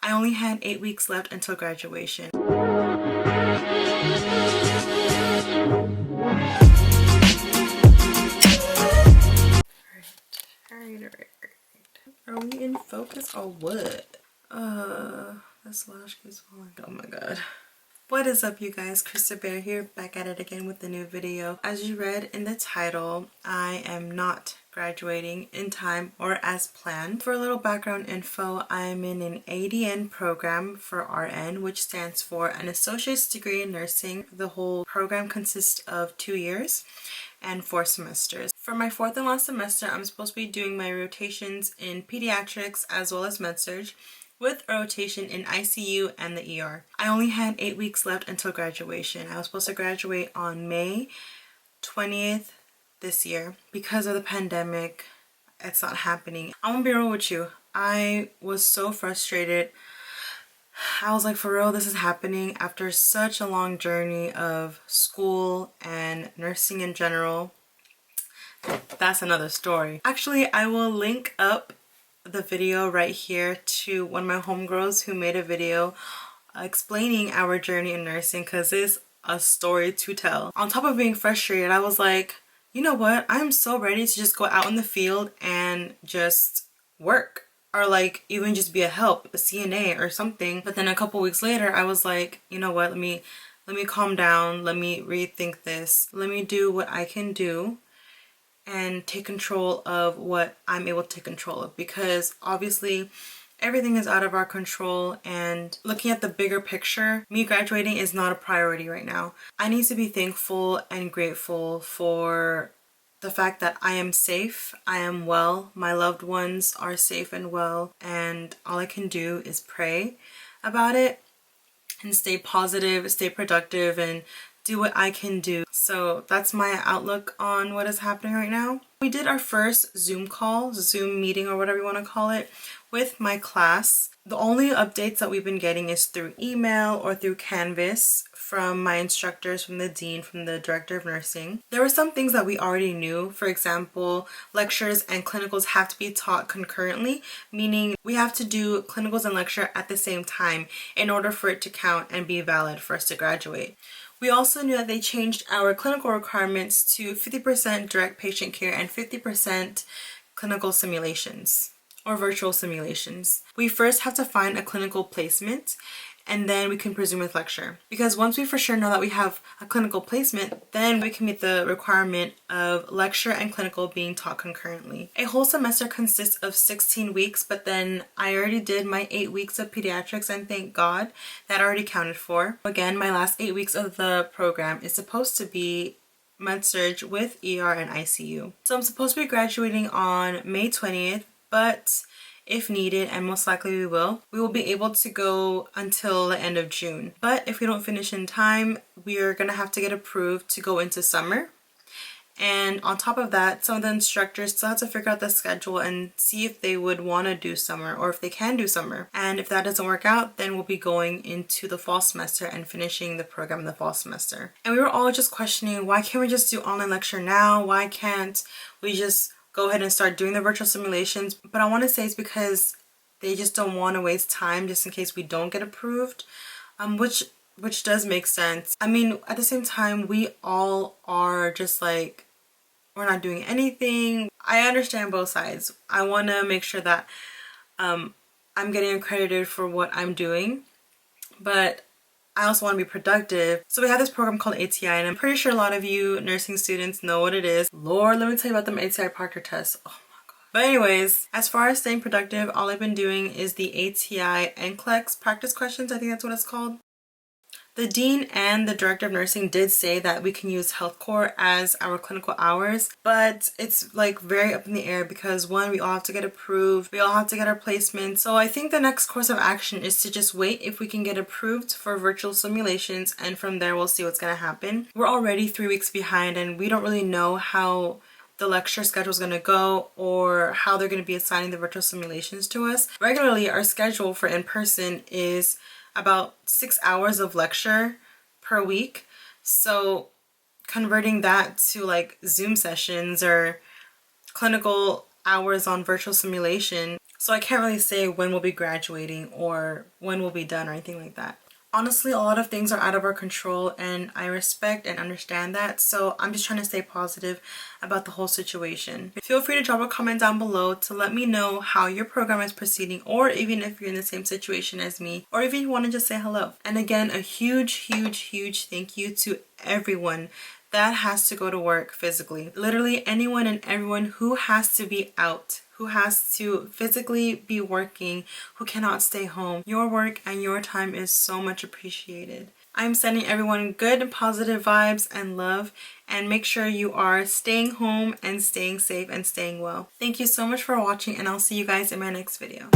I only had 8 weeks left until graduation. Alright. Are we in focus or what? This lash keeps falling. Oh my god. What is up, you guys? Krista Bear here, back at it again with a new video. As you read in the title, I am not graduating in time or as planned. For a little background info, I'm in an ADN program for RN, which stands for an associate's degree in nursing. The whole program consists of 2 years and 4 semesters. For my 4th and last semester, I'm supposed to be doing my rotations in pediatrics as well as med-surg, with a rotation in ICU and the ER. I only had 8 weeks left until graduation. I was supposed to graduate on May 20th this year. Because of the pandemic, it's not happening. I'm gonna be real with you. I was so frustrated. I was like, for real, this is happening after such a long journey of school and nursing in general. That's another story. Actually, I will link up the video right here to one of my homegirls who made a video explaining our journey in nursing, because it's a story to tell. On top of being frustrated, I was like, you know what, I'm so ready to just go out in the field and just work, or like even just be a help, a CNA or something. But then a couple weeks later, I was like, you know what, let me calm down, let me rethink this, let me do what I can do and take control of what I'm able to take control of, because obviously everything is out of our control. And looking at the bigger picture, me graduating is not a priority right now. I need to be thankful and grateful for the fact that I am safe, I am well, my loved ones are safe and well, and all I can do is pray about it and stay positive, stay productive, and do what I can do. So that's my outlook on what is happening right now. We did our first Zoom call, Zoom meeting, or whatever you want to call it, with my class. The only updates that we've been getting is through email or through Canvas from my instructors, from the dean, from the director of nursing. There were some things that we already knew. For example, lectures and clinicals have to be taught concurrently, meaning we have to do clinicals and lecture at the same time in order for it to count and be valid for us to graduate. We also knew that they changed our clinical requirements to 50% direct patient care and 50% clinical simulations or virtual simulations. We first have to find a clinical placement, and then we can presume with lecture. Because once we for sure know that we have a clinical placement, then we can meet the requirement of lecture and clinical being taught concurrently. A whole semester consists of 16 weeks, but then I already did my 8 weeks of pediatrics, and thank God that already counted for. Again, my last 8 weeks of the program is supposed to be med-surg with ER and ICU. So I'm supposed to be graduating on May 20th, but if needed, and most likely we will be able to go until the end of June. But if we don't finish in time, we are gonna have to get approved to go into summer. And on top of that, some of the instructors still have to figure out the schedule and see if they would want to do summer or if they can do summer. And if that doesn't work out, then we'll be going into the fall semester and finishing the program in the fall semester. And we were all just questioning, why can't we just do online lecture now? Why can't we just go ahead and start doing the virtual simulations? But I want to say it's because they just don't want to waste time just in case we don't get approved, which does make sense. I mean, at the same time, we all are just like, we're not doing anything. I understand both sides. I want to make sure that I'm getting accredited for what I'm doing, but I also want to be productive. So we have this program called ATI, and I'm pretty sure a lot of you nursing students know what it is. Lord, let me tell you about them ATI Proctor tests. Oh my god. But anyways, as far as staying productive, all I've been doing is the ATI NCLEX practice questions. I think that's what it's called. The dean and the director of nursing did say that we can use health core as our clinical hours, but it's like very up in the air because one, we all have to get approved, we all have to get our placement. So I think the next course of action is to just wait if we can get approved for virtual simulations, and from there we'll see what's gonna happen. We're already 3 weeks behind, and we don't really know how the lecture schedule is going to go or how they're going to be assigning the virtual simulations to us. Regularly, our schedule for in-person is about 6 hours of lecture per week. So converting that to like Zoom sessions or clinical hours on virtual simulation, So I can't really say when we'll be graduating or when we'll be done or anything like that. Honestly, a lot of things are out of our control, and I respect and understand that, so I'm just trying to stay positive about the whole situation. Feel free to drop a comment down below to let me know how your program is proceeding, or even if you're in the same situation as me, or even if you want to just say hello. And again, a huge thank you to everyone that has to go to work physically. Literally anyone and everyone who has to be out, who has to physically be working, who cannot stay home. Your work and your time is so much appreciated. I'm sending everyone good and positive vibes and love, and make sure you are staying home and staying safe and staying well. Thank you so much for watching, and I'll see you guys in my next video.